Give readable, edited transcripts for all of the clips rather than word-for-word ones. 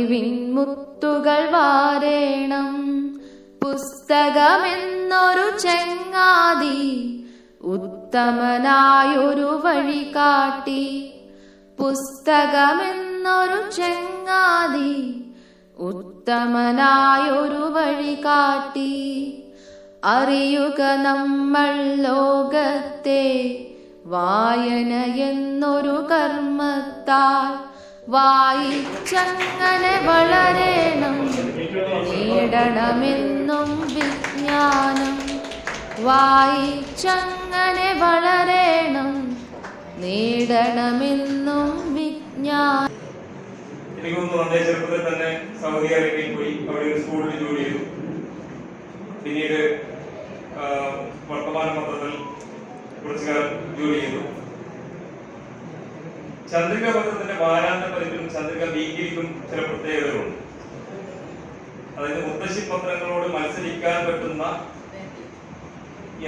അറിവിൻ മുത്തുകൾ വാരേണം. പുസ്തകമെന്നൊരു ചങ്ങാതി ഉത്തമനായൊരു വഴി കാട്ടി. പുസ്തകമെന്നൊരു ചങ്ങാതി ഉത്തമനായൊരു വഴി കാട്ടി. അറിയുക നമ്മൾ ലോകത്തെ വായന എന്നൊരു കർമ്മത്താൽ. വായിച്ചങ്ങനെ വളരേണം, നേടണമെന്നും വിജ്ഞാനം. വായിച്ചങ്ങനെ വളരേണം, നേടണമെന്നും വിജ്ഞാനം. എനിക്ക് തോന്നുന്നു ചെറുപ്പത്തിൽ തന്നെ സൗദി അറേബ്യയിൽ പോയി അവിടെ ഒരു സ്കൂളിൽ ജോലി ചെയ്തു. പിന്നീട് വർത്തമാന പത്രത്തിൽ കുറച്ചു കാലം ജോലി ചെയ്തു. ചന്ദ്രിക പത്രത്തിന്റെ വാരാന്ത പതിപ്പിലും ചന്ദ്രിക വീക്കിലിക്കും ചില പ്രത്യേകതകളുണ്ട്. അതായത് മുത്തശ്ശി പത്രങ്ങളോട് മത്സരിക്കാൻ പറ്റുന്ന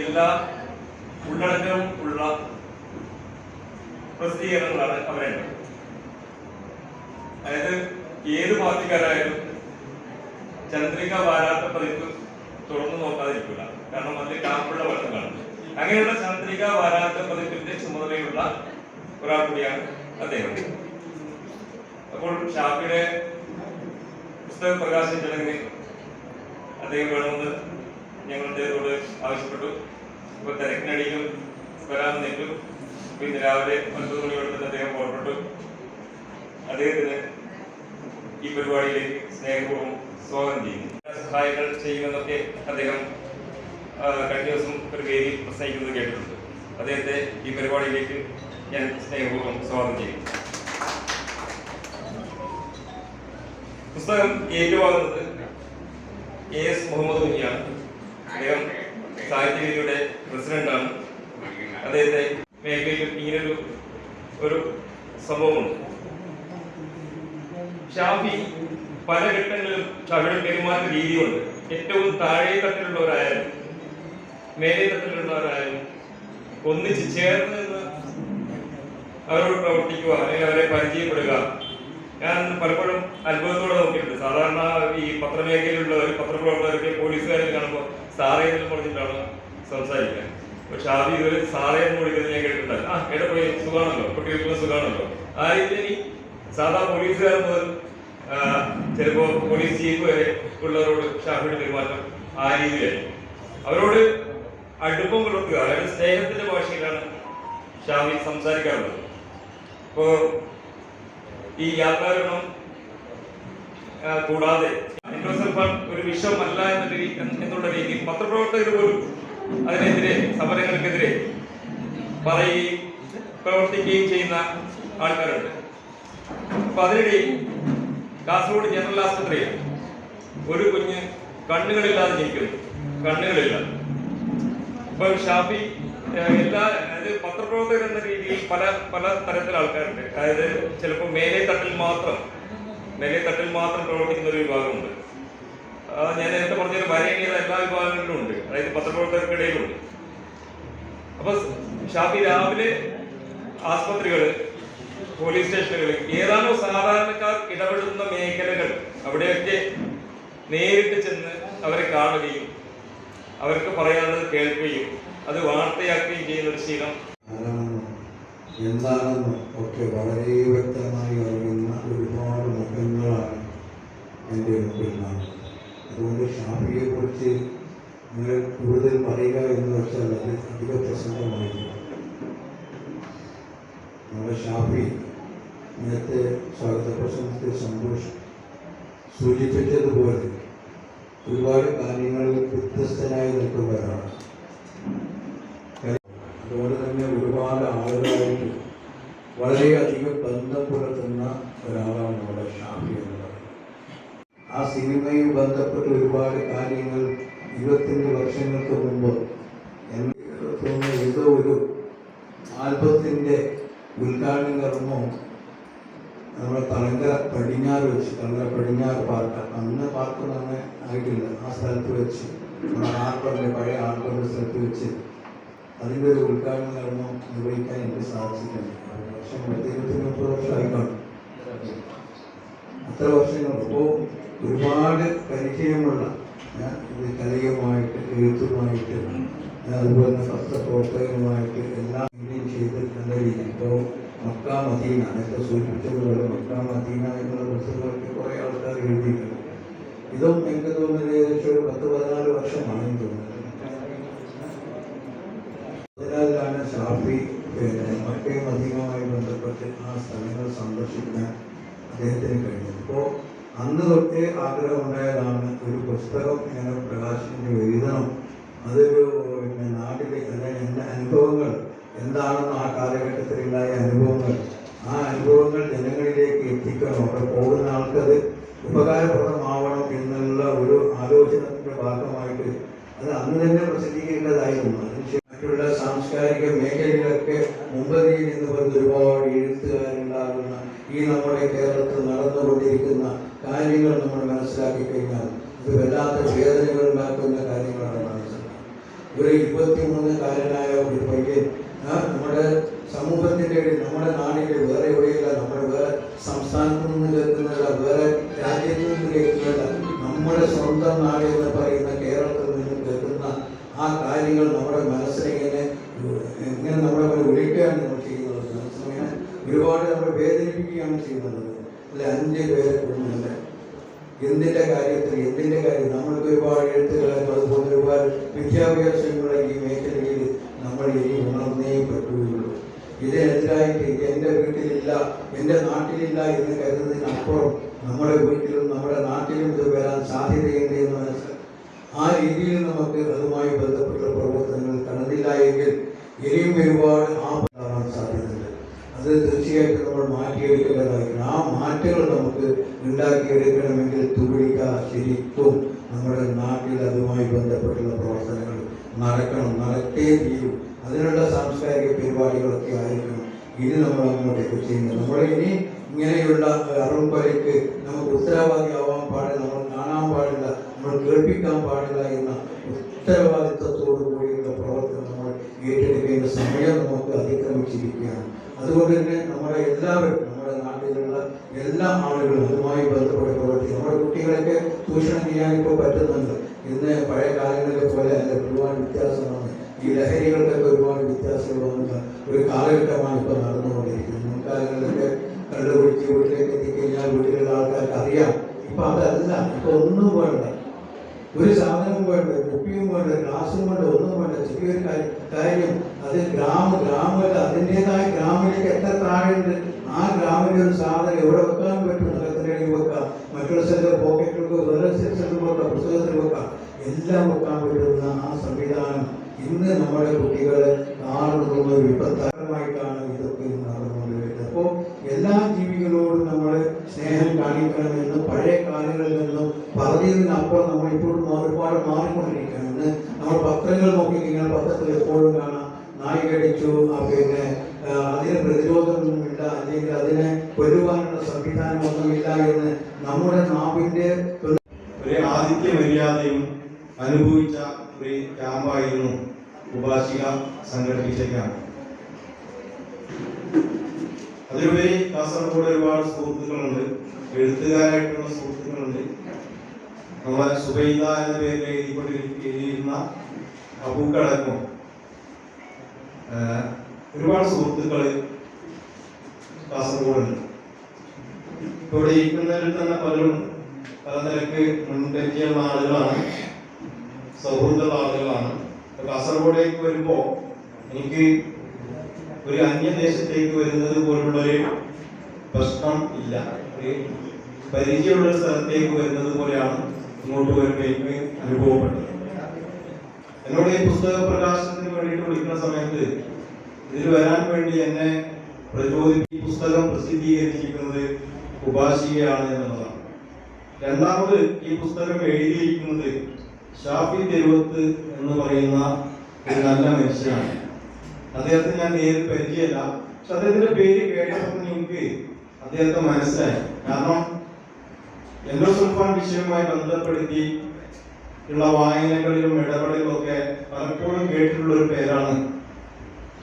എല്ലാ ഉള്ളടക്കവും ഉള്ള പ്രസിദ്ധീകരണങ്ങളാണ് അവരുണ്ട്. അതായത് ഏത് പാർട്ടിക്കാരായാലും ചന്ദ്രിക വാരാന്ത പതിപ്പ് തുറന്നു നോക്കാതിരിക്കില്ല. കാരണം അതിൽ കാപ്പുള്ള പത്രങ്ങളാണ്. അങ്ങനെയുള്ള ചന്ദ്രിക വാരാന്ത പതിപ്പിന്റെ ചുമതലയുള്ള ഒരാൾ കൂടിയാണ് അദ്ദേഹം. അപ്പോൾ ഷാഫിയുടെ പുസ്തക പ്രകാശന ചടങ്ങിന് അദ്ദേഹം വേണമെന്ന് ഞങ്ങൾ അദ്ദേഹത്തോട് ആവശ്യപ്പെട്ടു. ഇപ്പൊ തിരക്കിനടിയിലും വരാമെന്നേറ്റു. പിന്നെ രാവിലെ 9 മണിയോടെ തന്നെ അദ്ദേഹം പുറപ്പെട്ടു. അദ്ദേഹത്തിന് ഈ പരിപാടിയിലേക്ക് സ്നേഹപൂർവ്വം സ്വാഗതം ചെയ്യുന്നു. സഹായങ്ങൾ ചെയ്യുമെന്നൊക്കെ അദ്ദേഹം കഴിഞ്ഞ ദിവസം ഒരു വേദിയിൽ പ്രസംഗിക്കുന്നത് കേട്ടിട്ടുണ്ട്. അദ്ദേഹത്തെ ഈ പരിപാടിയിലേക്ക് ഞാൻ സ്നേഹപൂർവ്വം സ്വാഗതം ചെയ്യുന്നു. പുസ്തകം ഏറ്റുവാങ്ങുന്നത് AS മുഹമ്മദ് കുഞ്ഞിയാണ്. അദ്ദേഹം സാഹിത്യവേദിയുടെ പ്രസിഡന്റാണ്. അദ്ദേഹത്തെ മേഖലയിൽ ഇങ്ങനൊരു സംഭവമുണ്ട്. ഷാഫി പല ഘട്ടങ്ങളിലും ഷാഫിയുടെ പെരുമാറ്റ രീതിയുണ്ട്. ഏറ്റവും താഴെ തട്ടിലുള്ളവരായാലും മേലെ തട്ടിലുള്ളവരായാലും ഒന്നിച്ച് ചേർന്ന് നിന്ന് അവരോട് പ്രവർത്തിക്കുക, അല്ലെങ്കിൽ അവരെ പരിചയപ്പെടുക. ഞാൻ പലപ്പോഴും അത്ഭുതത്തോടെ നോക്കിയിട്ടുണ്ട്. സാധാരണ ഈ പത്രമേഖലയിലുള്ളവർ, പത്രപ്രവർത്തകർക്ക്, പോലീസുകാരെ കാണുമ്പോൾ സാറേ എന്ന് പറഞ്ഞിട്ടാണ് സംസാരിക്കുക. പക്ഷെ ഷാഫി ഇതുവരെ സാറേ എന്ന് വിളിക്കുന്നത് ഞാൻ കേട്ടിട്ടുണ്ട്. എവിടെ പോയി, സുഖാണല്ലോ, കുട്ടികൾക്ക് സുഖാണല്ലോ. ആ രീതിയിൽ സാധാ പോലീസുകാർ മുതൽ ചിലപ്പോ പോലീസ് ചീഫ് വരെ ഉള്ളവരോട് ഷാഫിയുടെ പെരുമാറ്റം ആ രീതിയിലായി. അവരോട് അടുപ്പം പുലർത്തുക, അതായത് സ്നേഹത്തിന്റെ ഭാഷയിലാണ് ഷാഫി സംസാരിക്കാറുള്ളത്. ഇപ്പോ ഈ യാത്രാകരണം കൂടാതെ എൻഡോസൾഫാൻ ഒരു വിഷമല്ല എന്നുള്ള രീതിയിൽ പത്രപ്രവർത്തകർ പോലും അതിനെതിരെ, സമരങ്ങൾക്കെതിരെ പറയുകയും പ്രവർത്തിക്കുകയും ചെയ്യുന്ന ആൾക്കാരുണ്ട്. അപ്പൊ അതിനിടയിൽ കാസർഗോഡ് ജനറൽ ആശുപത്രിയിൽ ഒരു കുഞ്ഞ് കണ്ണുകളില്ലാതെ ജനിക്കുന്നു. കണ്ണുകളില്ല. ഇപ്പൊ ഷാഫി അതായത് പത്രപ്രവർത്തകർ എന്ന രീതിയിൽ പല തരത്തിലുള്ള ആൾക്കാരുണ്ട്. അതായത് ചിലപ്പോൾ മേലെ തട്ടിൽ മാത്രം പ്രവർത്തിക്കുന്ന ഒരു വിഭാഗമുണ്ട്. ഞാൻ നേരത്തെ പറഞ്ഞൊരു വരേണ്ടിയത് എല്ലാ വിഭാഗങ്ങളിലും ഉണ്ട്. അതായത് പത്രപ്രവർത്തകർക്കിടയിലുണ്ട്. അപ്പൊ ഷാഫി രാവിലെ ആസ്പത്രികള്, പോലീസ് സ്റ്റേഷനുകളിൽ ഏതാണോ സാധാരണക്കാർ ഇടപെടുന്ന മേഖലകൾ അവിടെയൊക്കെ നേരിട്ട് ചെന്ന് അവരെ കാണുകയും അവർക്ക് പറയാനുള്ളത് കേൾക്കുകയും അത് വാർത്തയാക്കുകയും ചെയ്യുന്ന ഒരു ശീലം എന്താണെന്ന് ഒക്കെ വളരെ വ്യക്തമായി അറിയുന്ന ഒരുപാട് മുഖങ്ങളാണ് എൻ്റെ മുമ്പിൽ കാണുന്നത്. അതുകൊണ്ട് ഷാഫിയെ കുറിച്ച് നിങ്ങൾ കൂടുതൽ പറയുക എന്ന് വെച്ചാൽ അത് അധിക പ്രസംഗമായിരുന്നു. നമ്മുടെ ഷാഫി നേരത്തെ സ്വാഗത പ്രസംഗത്തിൽ സന്തോഷം സൂചിപ്പിച്ചതുപോലെ ഒരുപാട് കാര്യങ്ങളിൽ വ്യത്യസ്തനായി നിൽക്കുന്നവരാണ്. അതുപോലെ തന്നെ ഒരുപാട് ആളുകളായിട്ട് വളരെയധികം ബന്ധം പുലർത്തുന്ന ഒരാളാണ് നമ്മുടെ ഷാഫി എന്ന് പറയുന്നത്. ആ സിനിമയും ബന്ധപ്പെട്ട് ഒരുപാട് കാര്യങ്ങൾ 25 വർഷങ്ങൾക്ക് മുമ്പ് ഏതോ ഒരു ആൽബത്തിൻ്റെ ഉദ്ഘാടന കർമ്മവും നമ്മുടെ തളങ്കര പടിഞ്ഞാറ് വെച്ച്, തളങ്കര പടിഞ്ഞാറ് പാർക്ക്, അന്ന് പാർക്ക് തന്നെ ആയിട്ടില്ല, ആ സ്ഥലത്ത് വെച്ച്, നമ്മുടെ ആർബറിൻ്റെ പഴയ ആർബറിൻ്റെ സ്ഥലത്ത് വെച്ച് അതിൻ്റെ ഒരു ഉദ്ഘാടന കർമ്മം നിർവഹിക്കാൻ എനിക്ക് സാധിച്ചിട്ടുണ്ട്. പക്ഷേ 20-30 വർഷമായി കാണും. എത്ര വർഷങ്ങൾ ഇപ്പോൾ ഒരുപാട് പരിചയമുള്ള ഇത് കലയുമായിട്ട് എഴുത്തുമായിട്ട് അതുപോലെ തന്നെ പത്രപ്രവർത്തകരുമായിട്ട് എല്ലാം മെയിൻറ്റെയിൻ ചെയ്ത് നല്ല രീതിയിൽ ഇപ്പോൾ മക്ക മദീന നേരത്തെ സൂചിപ്പിച്ചതുപോലെ മക്ക മദീന എന്നുള്ള പുസ്തകങ്ങളൊക്കെ കുറേ ആൾക്കാർ എഴുതിയിട്ടുണ്ട്. ഇതും എനിക്ക് തോന്നുന്നത് ഏകദേശം ഒരു 10-14 വർഷമാണെന്ന് തോന്നുന്നത്. അതിനാലാണ് ഷാഫി മക്കയും മദീനയുമായി ബന്ധപ്പെട്ട് ആ സ്ഥലങ്ങൾ സന്ദർശിക്കാൻ അദ്ദേഹത്തിന് കഴിഞ്ഞത്. ഇപ്പോൾ അന്ന് തൊട്ടേ ആഗ്രഹമുണ്ടായതാണ് ഒരു പുസ്തകം ഇങ്ങനെ പ്രകാശിപ്പിച്ച് എഴുതണം. അതൊരു നാട്ടിലെ അല്ലെങ്കിൽ എൻ്റെ അനുഭവങ്ങൾ എന്താണെന്ന് ആ കാലഘട്ടത്തിലുണ്ടായ അനുഭവങ്ങൾ, ആ അനുഭവങ്ങൾ ജനങ്ങളിലേക്ക് എത്തിക്കണം. അവിടെ പോകുന്ന ആൾക്കത് ഉപകാരപ്രദമാവണം എന്നുള്ള ഒരു ആലോചനത്തിൻ്റെ ഭാഗമായിട്ട് അത് അന്ന് തന്നെ പ്രസിദ്ധീകരിക്കേണ്ടതായിരുന്നു. മറ്റുള്ള സാംസ്കാരിക മേഖലയിലൊക്കെ മുമ്പതിയിൽ നിന്ന് പറഞ്ഞ് ഒരുപാട് എഴുത്തുകാരുണ്ടാകുന്ന ഈ നമ്മുടെ കേരളത്തിൽ നടന്നുകൊണ്ടിരിക്കുന്ന കാര്യങ്ങൾ നമ്മൾ മനസ്സിലാക്കി കഴിഞ്ഞാൽ ഇത് വല്ലാത്ത വേദനകൾ ഉണ്ടാക്കുന്ന കാര്യങ്ങളാണ് മനസ്സിലാക്കുന്നത്. ഒരു 23-കാരനായ ഒരു പയ്യൻ നമ്മുടെ സമൂഹത്തിൻ്റെ നമ്മുടെ നാടിൻ്റെ വേറെ എവിടെയില്ല, നമ്മുടെ വേറെ സംസ്ഥാനത്തു നിന്ന് കേൾക്കുന്നതല്ല, വേറെ രാജ്യത്തു നിന്ന് കേൾക്കുന്നതല്ല, നമ്മുടെ സ്വന്തം നാട് എന്ന് പറയുന്ന കേരളത്തിൽ നിന്ന് കേൾക്കുന്ന ആ കാര്യങ്ങൾ നമ്മുടെ മനസ്സിലിങ്ങനെ നമ്മളെ വിളിക്കുകയാണ് നമ്മൾ ചെയ്യുന്നത്. മനസ്സിലിങ്ങനെ ഒരുപാട് നമ്മൾ വേദനിപ്പിക്കുകയാണ് ചെയ്യുന്നത്. അല്ലെ 5 പേരെ കൊണ്ടുണ്ട് എന്തിൻ്റെ കാര്യം നമ്മൾക്ക് ഒരുപാട് എഴുത്തുകളായിരുന്നു. അതുപോലെ ഒരുപാട് വിദ്യാഭ്യാസമുള്ള ഈ മേഖലയിൽ നമ്മൾ ഇനി ഉണർന്നേ പറ്റുകയുള്ളൂ. ഇതിനെതിരായിട്ട് എൻ്റെ വീട്ടിലില്ല, എൻ്റെ നാട്ടിലില്ല എന്ന് കരുതുന്നതിനപ്പുറം നമ്മുടെ വീട്ടിലും നമ്മുടെ നാട്ടിലും ഇത് വരാൻ സാധ്യതയുണ്ട് എന്ന് മനസ്സിലാക്കി ആ രീതിയിൽ നമുക്ക് അതുമായി ബന്ധപ്പെട്ട പ്രവർത്തനങ്ങൾ കടന്നില്ല എങ്കിൽ ഇനിയും ഒരുപാട് ആപത്താവാൻ സാധ്യതയുണ്ട്. അത് തീർച്ചയായിട്ടും നമ്മൾ മാറ്റിയെടുക്കേണ്ടതായിരിക്കണം. ആ മാറ്റങ്ങൾ നമുക്ക് ഉണ്ടാക്കിയെടുക്കണമെങ്കിൽ തുടിക ശരിക്കും നമ്മുടെ നാട്ടിൽ അതുമായി ബന്ധപ്പെട്ടുള്ള പ്രവർത്തനങ്ങൾ നടത്തേ തീരും. അതിനുള്ള സാംസ്കാരിക പരിപാടികളൊക്കെ ആയിരിക്കണം ഇനി നമ്മൾ അങ്ങോട്ടേക്ക് ചെയ്യുന്നത്. നമ്മുടെ ഇനി ഇങ്ങനെയുള്ള അറുംപലയ്ക്ക് നമുക്ക് ഉത്തരവാദിയാവാൻ പാടില്ല, നമ്മൾ കാണാൻ പാടില്ല, നമ്മൾ കേൾപ്പിക്കാൻ പാടില്ല എന്ന ഉത്തരവാദിത്വത്തോടു കൂടിയുള്ള പ്രവർത്തനം നമ്മൾ ഏറ്റെടുക്കേണ്ട സമയം നമുക്ക് അതിക്രമിച്ചിരിക്കുകയാണ്. അതുകൊണ്ട് തന്നെ നമ്മുടെ എല്ലാവരും നമ്മുടെ നാട്ടിലുള്ള എല്ലാ ആളുകളും അതുമായി ബന്ധപ്പെട്ട് പ്രവർത്തിക്കും. നമ്മുടെ കുട്ടികളൊക്കെ ചൂഷണം ചെയ്യാൻ ഇപ്പോൾ പറ്റുന്നുണ്ട്. ഇന്ന് പഴയ കാലങ്ങളിലെ പോലെ അല്ല, ഒരുപാട് വ്യത്യാസമാണ്. ഈ ലഹരികൾക്കൊക്കെ ഒരുപാട് വ്യത്യാസങ്ങൾ വന്ന ഒരു കാലഘട്ടമാണ് ഇപ്പോൾ നടന്നുകൊണ്ടിരിക്കുന്നത്. മുൻകാലങ്ങളിലൊക്കെ കണ്ടുപിടിച്ച് വീട്ടിലേക്ക് എത്തിക്കഴിഞ്ഞാൽ വീട്ടിലുള്ള ആൾക്കാർക്ക് അറിയാം. ഇപ്പം അതല്ല, ഇപ്പം ഒന്നും വേണ്ട, ഒരു സാധനവും വേണ്ട, കുപ്പിയും വേണ്ട, ഗ്ലാസും വേണ്ട, ഒന്നും വേണ്ട. ചെറിയൊരു കാര്യം അത് ഗ്രാമമല്ല, അതിൻ്റെതായ ഗ്രാമിലേക്ക് എത്ര താഴെയുണ്ട്. ആ ഗ്രാമിൻ്റെ ഒരു സാധനം എവിടെ വെക്കാൻ പറ്റും? നഗരത്തിനിടയിൽ വെക്കാം, മറ്റുള്ള സ്ഥലത്ത് പോക്കറ്റിലൊക്കെ വേറെ സ്ഥലത്ത് വെക്കാം, പുസ്തകത്തിൽ വെക്കാം, എല്ലാം വെക്കാൻ പറ്റുന്ന ആ സംവിധാനം ഇന്ന് നമ്മുടെ കുട്ടികളെ കാണുന്ന ഒരു വിപത്താരമായിട്ടാണ് ഇതൊക്കെ നടന്നുകൊണ്ട് വരുന്നത്. അപ്പോൾ എല്ലാ ജീവികളോടും നമ്മൾ സ്നേഹം കാണിക്കണമെന്ന് പഴയ കാലങ്ങളിൽ നിന്നും പറഞ്ഞതിനപ്പുറം നമ്മൾ ഇപ്പോഴും ഒരുപാട് മാറിക്കൊണ്ടിരിക്കുകയാണ്. ഇന്ന് നമ്മൾ പത്രങ്ങൾ നോക്കിക്കഴിഞ്ഞാൽ പത്രത്തിൽ എപ്പോഴും കാണാം നായി കടിച്ചു, പിന്നെ അതിന് പ്രതിരോധമൊന്നുമില്ല, അല്ലെങ്കിൽ അതിനെ കൊല്ലുവാനുള്ള സംവിധാനമൊന്നുമില്ല എന്ന് നമ്മുടെ നാവിൻ്റെ ഒരു ആതിഥ്യ മര്യാദയും അനുഭവിച്ച ഒരു ക്യാമ്പായിരുന്നു ഉപാസിക സംഘടിപ്പിച്ച ക്യാമ്പ്. അതിലുപരി കാസർഗോഡ് ഒരുപാട് സുഹൃത്തുക്കളുണ്ട്, എഴുത്തുകാരായിട്ടുള്ള സുഹൃത്തുക്കളുണ്ട്. നമ്മളെ സുബൈദ എന്ന പേരിൽ എഴുതിയിരുന്ന അബൂക്കടക്കം ഒരുപാട് സുഹൃത്തുക്കൾ കാസർഗോഡുണ്ട്. ഇവിടെ ഇരിക്കുന്നവരിൽ തന്നെ പലരും പല നിലക്ക് മുൻപറ്റിയുള്ള ആളുകളാണ്, സൗഹൃദമുള്ള ആളുകളാണ്. കാസർഗോഡേക്ക് വരുമ്പോൾ എനിക്ക് ഒരു അന്യദേശത്തേക്ക് വരുന്നത് പോലുള്ളൊരു പ്രശ്നം ഇല്ല. ഒരു പരിചയമുള്ള സ്ഥലത്തേക്ക് വരുന്നത് പോലെയാണ് ഇങ്ങോട്ട് വരുമ്പോൾ എനിക്ക് അനുഭവപ്പെട്ടത്. എന്നോട് ഈ പുസ്തക പ്രകാശനത്തിന് വേണ്ടിയിട്ട് വിളിക്കുന്ന സമയത്ത് ഇതിൽ വരാൻ വേണ്ടി എന്നെ പ്രചോദിപ്പിച്ച പുസ്തകം പ്രസിദ്ധീകരിച്ചിരിക്കുന്നത് ഉപാസികയാണ് എന്നുള്ളതാണ്. രണ്ടാമത് ഈ പുസ്തകം എഴുതിയിരിക്കുന്നത് ഷാഫി തെരുവത്ത് എന്ന് പറയുന്ന ഒരു നല്ല മനുഷ്യനാണ്. അദ്ദേഹത്തെ ഞാൻ നേരിട്ട് പരിചയമല്ല, പക്ഷെ അദ്ദേഹത്തിന്റെ പേര് കേട്ടപ്പോൾ എനിക്ക് അദ്ദേഹത്തെ മനസ്സിലായി. കാരണം എൻഡോസൾഫാൻ വിഷയവുമായി ബന്ധപ്പെടുത്തി ഉള്ള വായനകളിലും ഇടപെടലിലും ഒക്കെ പലപ്പോഴും കേട്ടിട്ടുള്ള ഒരു പേരാണ്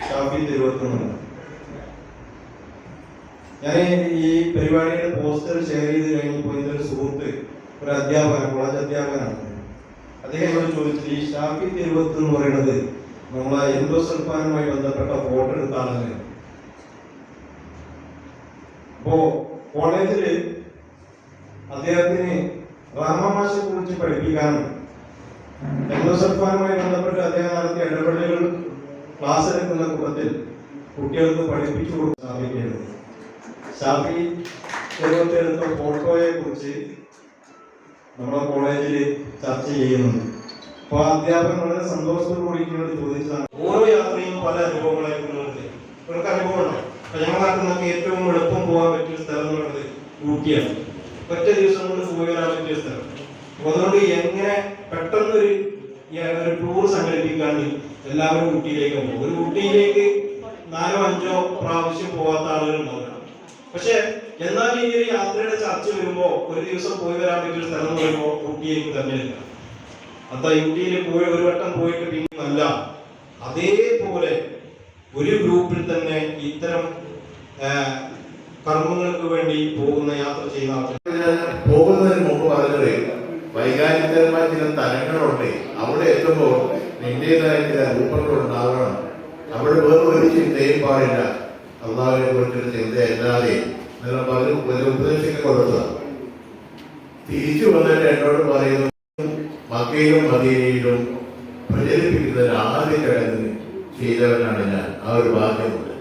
ഷാഫി തെരുവത്ത് എന്നുള്ളത്. ഞാൻ ഈ പരിപാടിയുടെ പോസ്റ്റർ ഷെയർ ചെയ്ത് കഴിഞ്ഞപ്പോൾ ഇതൊരു സുഹൃത്ത്, ഒരു അധ്യാപകൻ, കോളേജ് അധ്യാപകനാണ്. അദ്ദേഹം എന്നോട് ചോദിച്ചത്, ഈ ഷാഫി തിരുവത്ത് എന്ന് പറയുന്നത് നമ്മളെ എൻഡോസൾഫാനുമായി ബന്ധപ്പെട്ട ഫോട്ടോ എടുത്താണല്ലേ. അപ്പോ കോളേജില് അദ്ദേഹത്തിന് റാമാമാശയെ കുറിച്ച് പഠിപ്പിക്കാനും എൻഡോസൾഫാനുമായി ബന്ധപ്പെട്ട് അദ്ദേഹം നടത്തിയ ഇടപെടലുകൾ ക്ലാസ് എടുക്കുന്ന കൂട്ടത്തിൽ കുട്ടികൾക്ക് പഠിപ്പിച്ചു കൊടുക്കാൻ സാധിക്കുന്നത്. ഷാഫി തിരുവത്തെടുത്ത ഫോട്ടോയെ കുറിച്ച് നമ്മുടെ കോളേജിൽ ചർച്ച ചെയ്യുന്നുണ്ട്. അപ്പൊ അധ്യാപകൻ വളരെ സന്തോഷത്തോടുകൂടി എന്നോട് ചോദിച്ചതാണ്, ഓരോ യാത്രയും പല അനുഭവങ്ങളായിരിക്കും നമുക്ക്. നമുക്ക് അനുഭവമുണ്ടോ? അപ്പൊ ഞങ്ങളുടെ നാട്ടിൽ നമുക്ക് ഏറ്റവും എളുപ്പം പോകാൻ പറ്റിയ സ്ഥലം എന്ന് പറയുന്നത് ഊട്ടിയാണ്. ഒറ്റ ദിവസം കൊണ്ട് പോയി വരാൻ പറ്റിയ സ്ഥലം. അപ്പൊ അതുകൊണ്ട് എങ്ങനെ പെട്ടെന്നൊരു ടൂർ സംഘടിപ്പിക്കാണെങ്കിൽ എല്ലാവരും ഊട്ടിയിലേക്ക് പോകും. ഒരു ഊട്ടിയിലേക്ക് 4-5 പ്രാവശ്യം പോകാത്ത ആളുകൾ ഉണ്ടാവില്ല. പക്ഷെ എന്നാൽ ഈ ഒരു യാത്രയുടെ ചർച്ച വരുമ്പോ ഒരു ദിവസം പോയി വരാൻ പറ്റിയ സ്ഥലം എന്ന് പറയുമ്പോൾ ഊട്ടിയിലേക്ക് തന്നെയില്ല. അതാ ഊട്ടിയിൽ പോയി ഒരു വട്ടം പോയിട്ട് പിന്നെ അല്ല, അതേപോലെ ഒരു ഗ്രൂപ്പിൽ തന്നെ ഇത്തരം കർമ്മങ്ങൾക്ക് വേണ്ടി പോകുന്ന യാത്ര ചെയ്യുന്ന ആൾക്കാർ പോകുന്നതിന് മുമ്പ് പറഞ്ഞത് വൈകാരികമായ ചില തലങ്ങളുണ്ട്. അവിടെ എത്തുമ്പോൾ നിന്റേതായ ചില രൂപങ്ങൾ ഉണ്ടാവണം. അവിടെ വേറെ ഒരു ചിന്തയും പാടില്ല. അള്ളാഹുവിനെ കുറിച്ചൊരു ചിന്തയല്ലാതെ ഒരു ഉപദേശിക്ക് കൊടുത്തതാണ്. തിരിച്ചു വന്നിട്ട് എന്നോട് പറയുന്നു, മക്കയിലും മദീനയിലും പ്രചരിപ്പിക്കുന്നതിന് ആദ്യം കിടന്ന് ചെയ്തവനാണ് ഞാൻ. ആ ഒരു ഭാഗ്യമുണ്ട്.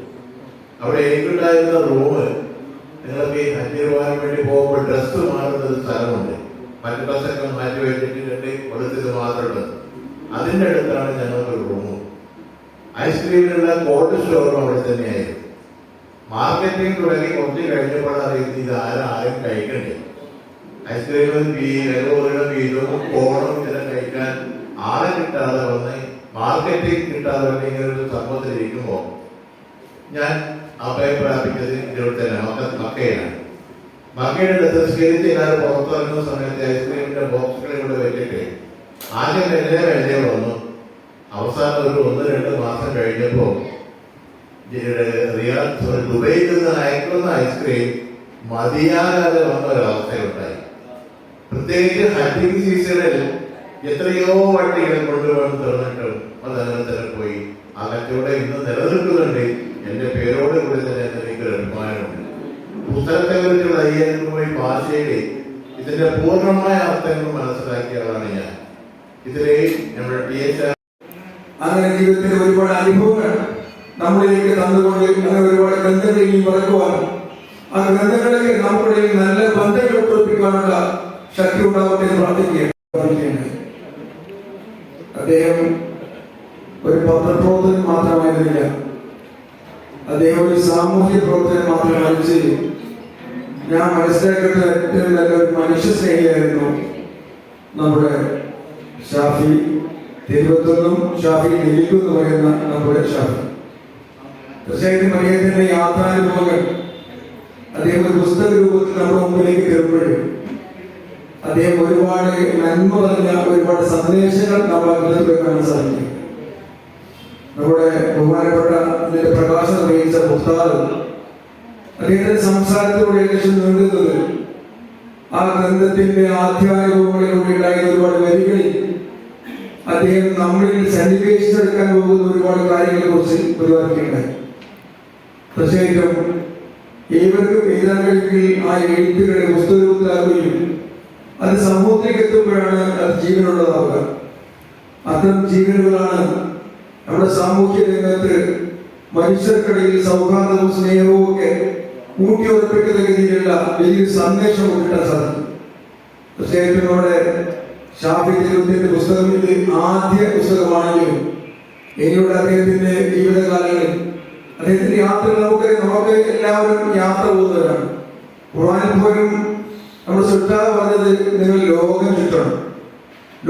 അവിടെ എനിക്കുണ്ടായിരുന്ന റൂമ്, നിങ്ങൾക്ക് ഹജ്ജ് പോകാൻ വേണ്ടി പോകുമ്പോൾ ഡ്രസ്സ് മാറുന്ന ഒരു സ്ഥലമുണ്ട്. മറ്റു ഡ്രസ്സൊക്കെ മാറ്റി വെച്ചിട്ടുണ്ട്, കൊടുത്തത് മാത്രമുണ്ട്. അതിൻ്റെ അടുത്താണ് ഞങ്ങൾക്കൊരു റൂമ്. ഐസ്ക്രീമിനുള്ള കോൾഡ് സ്റ്റോറും അവിടെ തന്നെയായിരുന്നു. മാർക്കറ്റിംഗ് തുടങ്ങി കുറച്ച് കഴിഞ്ഞപ്പോഴാണ് അറിയുന്നത് ഇത് ആരും കഴിക്കണ്ടേ. ഐസ്ക്രീമും വീതും കോണും ഇതെല്ലാം കഴിക്കാൻ ആളെ കിട്ടാതെ വന്ന് മാർക്കറ്റിംഗ് കിട്ടാതെ വന്ന് ഇങ്ങനെ ഒരു സംഭവത്തിലിരിക്കുമ്പോൾ ഞാൻ അഭയം പ്രാപിച്ചത് ഇവിടുത്തെ മക്കയിലാണ്. മക്കയുടെ അടുത്ത് സ്കെലിച്ച് ഞാൻ പുറത്തിറങ്ങുന്ന സമയത്ത് ഐസ്ക്രീമിന്റെ ബോക്സുകൾ ഇവിടെ വെച്ചിട്ട് ആദ്യം എന്നെ വന്നു. അവസാനം ഒരു 1-2 മാസം കഴിഞ്ഞപ്പോ ദുബൈയിൽ നിന്ന് അയക്കുന്ന ഐസ്ക്രീം മതിയാകാതെ വന്ന ഒരവസ്ഥയുണ്ടായി. പ്രത്യേകിച്ച് ഹജ്ജിംഗ് സീസണിൽ എത്രയോ വണ്ടികൾ കൊണ്ടുവന്ന് തുറന്നിട്ടും അതങ്ങനെ തന്നെ പോയി. ആ കച്ചവടം ഇന്ന് നിലനിൽക്കുന്നുണ്ട്. എന്റെ പേരോട് കൂടി തന്നെ എനിക്കൊരു അഭിമാനമുണ്ട്. പുസ്തകത്തെ കുറിച്ചുള്ള അയ്യായിരം ഭാഷയിലെ ഇതിന്റെ പൂർണ്ണമായ അർത്ഥങ്ങൾ മനസ്സിലാക്കിയ ആളാണ് ഞാൻ. ഇതിലെ നമ്മുടെ PH അങ്ങനെ ജീവിതത്തിൽ ഒരുപാട് അനുഭവങ്ങൾ നമ്മളിലേക്ക് തന്നുകൊണ്ട് അങ്ങനെ ഒരുപാട് ഗ്രന്ഥങ്ങളിൽ പറക്കുവാനും ആ ഗ്രന്ഥങ്ങളിലേക്ക് നമ്മുടെ നല്ല ബന്ധങ്ങൾ ഉറപ്പിക്കാനുള്ള ശക്തി ഉണ്ടാവട്ടെ എന്ന് പ്രാർത്ഥിക്കുകയാണ്. അദ്ദേഹം ഒരു പത്രപ്രവർത്തകൻ മാത്രമായിരുന്നില്ല, അദ്ദേഹം ഒരു സാമൂഹ്യ പ്രവർത്തകൻ മാത്രമല്ല. ഞാൻ മനസ്സിലാക്കിയിട്ട് ഏറ്റവും നല്ല ഒരു മനുഷ്യ സ്നേഹിയായിരുന്നു നമ്മുടെ ഷാഫി തിരുവത്തെന്നും ഷാഫി നെല്ലിക്കുന്ന് പറയുന്ന നമ്മുടെ ഷാഫി. തീർച്ചയായിട്ടും അദ്ദേഹത്തിന്റെ യാത്രാനുഭവങ്ങൾ അദ്ദേഹം ഒരു പുസ്തക രൂപത്തിൽ നമ്മുടെ മുമ്പിലേക്ക് തരുമ്പോഴും അദ്ദേഹം ഒരുപാട് നന്മ പറഞ്ഞ ഒരുപാട് സന്ദേശങ്ങൾ നമ്മൾ അതിനകത്ത് കാണാൻ സാധിക്കും. നമ്മുടെ ബഹുമാനപ്പെട്ട ഇതിന്റെ പ്രകാശനം വഹിച്ച മുഖ്താറും അദ്ദേഹത്തിന്റെ സംസാരത്തിലൂടെ ഏകദേശം നീണ്ടുന്നത് ആ ഗ്രന്ഥത്തിന്റെ ആധ്യാത്മികങ്ങളിലൂടെ ഉണ്ടായിരുന്ന ഒരുപാട് വരികളിൽ അദ്ദേഹം നമ്മളിൽ സന്നിവേശിച്ചെടുക്കാൻ പോകുന്ന ഒരുപാട് കാര്യങ്ങളെ കുറിച്ച് പ്രതിപാദിക്കുകയുണ്ടായി. തീർച്ചയായിട്ടും ഏവർക്കും എഴുതാൻ കഴിയുമെങ്കിൽ ആ എഴുത്തുകളെ പുസ്തകത്തിലാകുകയും അത് സമൂഹത്തിലേക്ക് എത്തുമ്പോഴാണ് അത് ജീവനുള്ളതാവുക. അത്തരം ജീവനുകളാണ് നമ്മുടെ സാമൂഹ്യ രംഗത്ത് മനുഷ്യർക്കിടയിൽ സൗഹാർദ്ദവും സ്നേഹവും ഒക്കെ ഊട്ടിയുറപ്പിക്കുന്ന രീതിയിലുള്ള വലിയൊരു സന്ദേശം കിട്ടാൻ സാധിക്കും. തീർച്ചയായിട്ടും നമ്മുടെ ഷാഫി തിരുവത്തിന്റെ പുസ്തകം ഇത് ആദ്യ പുസ്തകമാണെങ്കിലും ഇനിയുള്ള അദ്ദേഹത്തിന്റെ ജീവിതകാലങ്ങളിൽ അദ്ദേഹത്തിന്റെ യാത്രകൾ നമുക്ക് എല്ലാവരും യാത്ര പോകുന്നവരാണ്. ഖുർആനിൽ പോലും നമ്മുടെ സുൽത്താൻ പറഞ്ഞത് നിങ്ങൾ ലോകം ചുറ്റണം.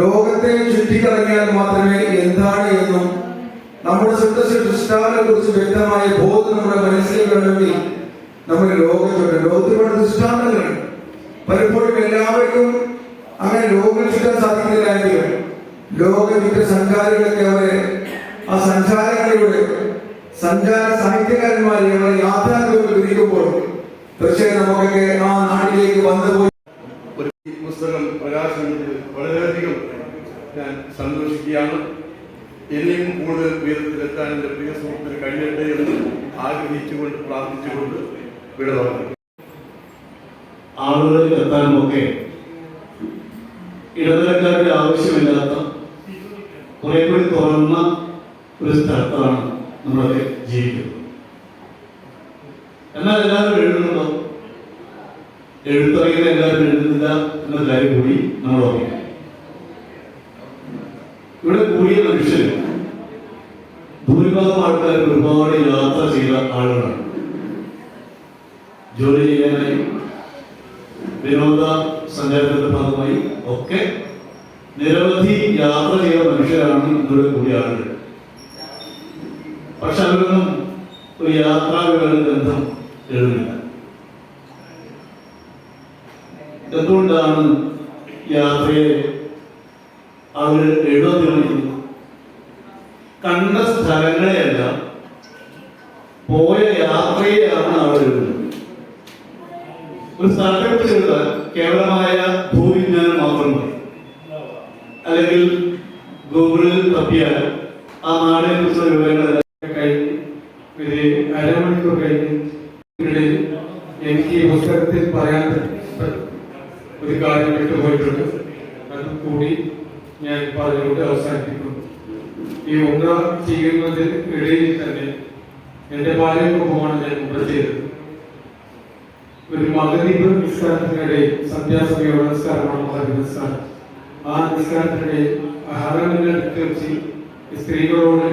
ലോകത്തെ ചുറ്റിക്കറങ്ങിയാൽ മാത്രമേ എന്താണ് എന്നും നമ്മുടെ സൃഷ്ടാവിനെ കുറിച്ച് വ്യക്തമായ ബോധം നമ്മുടെ മനസ്സിലേക്ക് വേണമെങ്കിൽ നമ്മൾ ലോകം ചുറ്റണം. ലോകത്തിലുള്ള ദൃഷ്ടാന്തങ്ങൾ പലപ്പോഴും എല്ലാവർക്കും അങ്ങനെ ലോകം ചുറ്റാൻ സാധിക്കുന്നില്ല എങ്കിലും ലോകം ചുറ്റ സഞ്ചാരികളൊക്കെ അവരെ ആ സഞ്ചാരങ്ങളിലൂടെ സഞ്ചാര സാഹിത്യകാരന്മാരെ അവരെ യാത്രാക്രമങ്ങൾ വിധിക്കുമ്പോൾ തീർച്ചയായും നമുക്കൊക്കെ ആ നാട്ടിലേക്ക് വന്നുപോയി. ഒരു പുസ്തകം പ്രകാശനത്തിൽ വളരെയധികം ഞാൻ സന്തോഷിക്കുകയാണ്. ഇനിയും കൂടുതൽ ഉയരത്തിലെത്താൻ എൻ്റെ പ്രിയ സുഹൃത്തിന് കഴിയട്ടെ എന്ന് ആഗ്രഹിച്ചുകൊണ്ട് പ്രാർത്ഥിച്ചുകൊണ്ട് വിട പറഞ്ഞു. ആളുകളിൽ എത്താനുമൊക്കെ ഇടനിലക്കാരുടെ ആവശ്യമില്ലാത്ത കുറെ കൂടി തുറന്ന ഒരു സ്ഥലത്താണ് നമ്മളൊക്കെ ജീവിക്കുന്നത്. എന്നാൽ എല്ലാവരും എഴുതുന്നുണ്ടോ? എഴുത്തറിയുന്ന എല്ലാവരും എഴുതുന്നില്ല എന്ന കാര്യം കൂടി നമ്മൾ ഓർമ്മിക്കണം. ഇവിടെ കൂടിയ മനുഷ്യർ ഭൂരിഭാഗം ആൾക്കാർ ഒരുപാട് യാത്ര ചെയ്ത ആളുകളാണ്. ജോലി ചെയ്യാനായി, വിനോദ സഞ്ചാരത്തിന്റെ ഭാഗമായി ഒക്കെ നിരവധി യാത്ര ചെയ്ത മനുഷ്യരാണ് ഇവിടെ കൂടിയ ആളുകൾ. പക്ഷെ അവരൊന്നും ഒരു യാത്രാവിവരണ ഗ്രന്ഥം എഴുതുന്നില്ല. എന്തുകൊണ്ടാണ് യാത്രയെ അവർ എഴുതാൻ തീരുമാനിക്കുന്നത്? കണ്ട സ്ഥലങ്ങളെയല്ല, പോയ യാത്രയെയാണ് അവർ എഴുതുന്നത്. ഒരു സ്ഥലത്തെക്കുറിച്ച് എഴുതാൻ കേവലമായ ഭൂവിജ്ഞാനം മാത്രം മതി. അല്ലെങ്കിൽ ഗൂഗിളിൽ തപ്പിയാൽ ആ നാടിനെ കുറിച്ചുള്ള വിവരങ്ങളെല്ലാം കഴിഞ്ഞ് ഒരു അരമണിക്കൂർ കഴിഞ്ഞ് എനിക്ക് ഈ പുസ്തകത്തിൽ പറയാൻ ഒരു കാര്യം വിട്ടുപോയിട്ടുണ്ട്. അത് കൂടി ഞാൻ പറഞ്ഞുകൊണ്ട് അവസാനിപ്പിക്കുന്നു. ഈ ഉംറ ചെയ്യുന്നതിന് ഇടയിൽ തന്നെ എൻ്റെ ഭാര്യക്കൊപ്പമാണ് ഞാൻ ഉംറ ചെയ്തത്. ഒരു മഗ്‌രിബ് നിസ്കാരത്തിനിടയിൽ, സന്ധ്യാസമയ നമസ്കാരമാണ് മഗ്‌രിബ് നിസ്കാരം. ആ നിസ്കാരത്തിനിടയിൽ ഹറമിനടുത്ത് വെച്ച് സ്ത്രീകളോട്,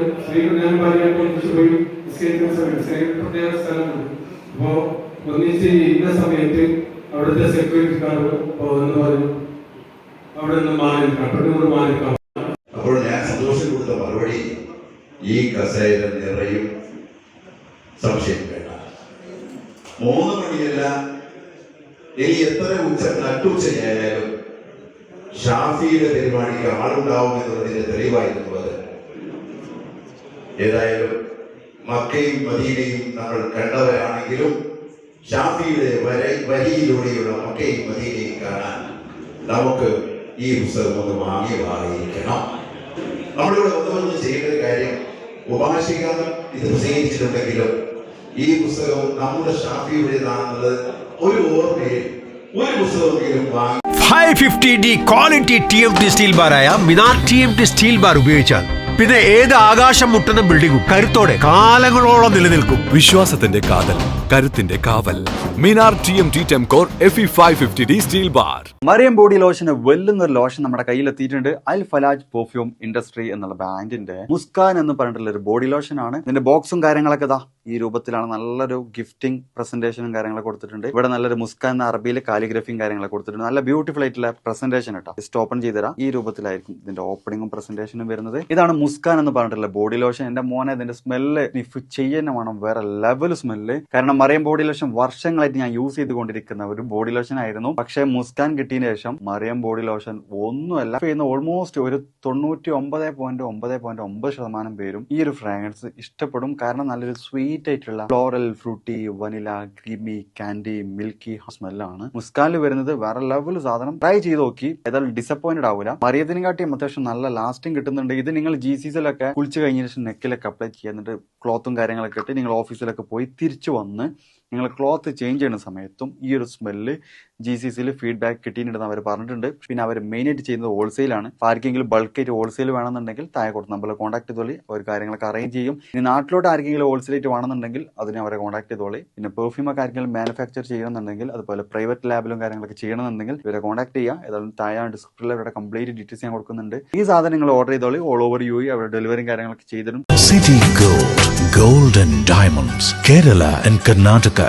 ഞാൻ ഭാര്യയോട് ഒന്നിച്ച് പോയി നിസ്കരിക്കുന്ന സമയത്ത് സ്ത്രീകൾ പ്രത്യേക സ്ഥലമുണ്ട്. അപ്പോൾ ഒന്നിച്ച് ഇന്ന സമയത്ത് അവിടുത്തെ സെക്യൂരിറ്റിക്കാർ എന്ന് പറഞ്ഞു അവിടെ നിന്ന് മാറിക്കാം, പെട്ടെന്ന് മാറിക്കാം. അപ്പോൾ ഞാൻ സന്തോഷം കൊടുത്ത മറുപടി, ഈ കസേര നിറയും, സംശയം വേണ്ട. 3 മണിയല്ല, ഇനി എത്ര നട്ടുച്ചയായാലും ഷാഫിയുടെ പരിപാടിക്ക് ആളുണ്ടാവും എന്നുള്ളതിന്റെ തെളിവായിരുന്നു അത്. ഏതായാലും മക്കയും മദീനയും നമ്മൾ കണ്ടവരാണെങ്കിലും ഷാഫിയുടെ വരിയിലൂടെയുള്ള മക്കയും മദീനയും കാണാൻ നമുക്ക് ഈ പുസ്തകം ഒന്ന് വാങ്ങി വായിക്കണം. നമ്മളിവിടെ വന്നവരൊന്നും ചെയ്യേണ്ട ഒരു കാര്യം, ഉപാസിക ഇത് പ്രസംഗിച്ചിട്ടുണ്ടെങ്കിലും ഈ പുസ്തകം നമ്മുടെ ഷാഫിയുടേതാണെന്നുള്ളത് ഒരു ഓർമ്മയിൽ ഒരു പുസ്തകമെങ്കിലും വാങ്ങി 550D ക്വാളിറ്റി TMT സ്റ്റീൽ ബാറായ മിനാർ TMT സ്റ്റീൽ ബാർ ഉപയോഗിച്ചാൽ പിന്നെ ഏത് ആകാശം മുട്ടുന്ന ബിൽഡിംഗും കരുത്തോടെ കാലങ്ങളോളം നിലനിൽക്കും. വിശ്വാസത്തിന്റെ കാതൽ, കരുത്തിന്റെ കാവൽ. Minar TMT Tempcore FE 550D steel bar. Mariyam body ലോഷന് വെല്ലുന്ന ഒരു ലോഷൻ നമ്മുടെ കയ്യിലെത്തിയിട്ടുണ്ട്. അൽ ഫലാജ് പെർഫ്യൂം ഇൻഡസ്ട്രി എന്നുള്ള ബ്രാൻഡിന്റെ മുസ്കാൻ എന്ന് പറഞ്ഞിട്ടുള്ള ഒരു ബോഡി ലോഷൻ ആണ്. ഇതിന്റെ ബോക്സും കാര്യങ്ങളൊക്കെ ഇതാ ഈ രൂപത്തിലാണ്. നല്ലൊരു ഗിഫ്റ്റിംഗ് പ്രസന്റേഷനും കാര്യങ്ങളൊക്കെ കൊടുത്തിട്ടുണ്ട്. ഇവിടെ നല്ലൊരു മുസ്കാൻ എന്ന അറബിയിലെ കാലിഗ്രഫിയും കാര്യങ്ങളൊക്കെ കൊടുത്തിട്ടുണ്ട്. നല്ല ബ്യൂട്ടിഫുൾ ആയിട്ടുള്ള പ്രസന്റേഷൻ കേട്ടോ. ജസ്റ്റ് ഓപ്പൺ ചെയ്തുതരാം. ഈ രൂപത്തിലായിരിക്കും ഇതിന്റെ ഓപ്പണിംഗും പ്രസന്റേഷനും വരുന്നത്. ഇതാണ് മുസ്കാൻ എന്ന് പറഞ്ഞിട്ടുള്ള ബോഡി ലോഷൻ. എന്റെ മോനെ ഇതിന്റെ സ്മെല്ല് സ്നിഫ് ചെയ്യുന്ന വേണം, വേറെ ലെവൽ സ്മെല്ല്. കാരണം മറിയം ബോഡി ലോഷൻ വർഷങ്ങളായിട്ട് ഞാൻ യൂസ് ചെയ്തുകൊണ്ടിരിക്കുന്ന ഒരു ബോഡി ലോഷൻ ആയിരുന്നു. പക്ഷെ മുസ്കാൻ കിട്ടിയതിനു ശേഷം മറിയം ബോഡി ലോഷൻ ഒന്നുമല്ല ചെയ്യുന്ന ഓൾമോസ്റ്റ് ഒരു 99.9% പേരും ഈ ഒരു ഫ്രാഗ്രൻസ് ഇഷ്ടപ്പെടും. കാരണം നല്ലൊരു സ്വീറ്റ് ആയിട്ടുള്ള floral, fruity, vanilla, creamy, candy, milky സ്മെല്ലാണ് മുസ്കാനിൽ വരുന്നത്. വേറെ ലെവൽ സാധനം. ട്രൈ ചെയ്ത് നോക്കി, ഏതായാലും ഡിസപ്പോയിന്റഡ് ആവില്ല. മറിയത്തിനെക്കാട്ടിയും അത്യാവശ്യം നല്ല ലാസ്റ്റിംഗ് കിട്ടുന്നുണ്ട്. ഇത് നിങ്ങൾ GCസിലൊക്കെ കുളിച്ച് കഴിഞ്ഞ ശേഷം നെക്കിലൊക്കെ അപ്ലൈ ചെയ്യുക. എന്നിട്ട് ക്ലോത്തും കാര്യങ്ങളൊക്കെ ഇട്ട് നിങ്ങൾ ഓഫീസിലൊക്കെ പോയി തിരിച്ചു വന്ന് നിങ്ങൾ ക്ലോത്ത് ചേഞ്ച് ചെയ്യുന്ന സമയത്തും ഈ ഒരു സ്മെല്ല് GCസിൽ ഫീഡ്ബാക്ക് കിട്ടിയിട്ടുണ്ടെന്ന് അവർ പറഞ്ഞിട്ടുണ്ട്. പിന്നെ അവർ മെയിനായിട്ട് ചെയ്യുന്നത് ഹോൾസെയിലാണ്. ആർക്കെങ്കിലും ബൾക്കായിട്ട് ഹോൾസെയിൽ വേണമെന്നുണ്ടെങ്കിൽ താഴെ കൊടുത്ത് നമ്മളെ കോൺടാക്ട് ചെയ്തോളി. അവർ കാര്യങ്ങളൊക്കെ അറേഞ്ച് ചെയ്യും. ഇനി നാട്ടിലോട്ട് ആർക്കെങ്കിലും ഹോൾസെയിലായിട്ട് വേണമെന്നുണ്ടെങ്കിൽ അതിനെ അവരെ കോൺടാക്ട് ചെയ്തോളി. പിന്നെ പെർഫ്യൂം ഒക്കെ ആർക്കെങ്കിലും മാനുഫാക്ചർ ചെയ്യണമെന്നുണ്ടെങ്കിൽ, അതുപോലെ പ്രൈവറ്റ് ലാബിലും കാര്യങ്ങളൊക്കെ ചെയ്യണമെന്നുണ്ടെങ്കിൽ ഇവരെ കോൺടാക്ട് ചെയ്യുക. ഏതായാലും താഴെ ഡിസ്ക്രിപ്ഷനിൽ അവരുടെ കംപ്ലീറ്റ് ഡീറ്റെയിൽസ് ഞാൻ കൊടുക്കുന്നുണ്ട്. ഈ സാധനങ്ങൾ ഓർഡർ ചെയ്തോളി. ഓൾ ഓവർ UAE അവരുടെ ഡെലിവറിയും കാര്യങ്ങളൊക്കെ ചെയ്തിട്ടുണ്ട്. City Gold, Gold and Diamonds, Kerala and Karnataka.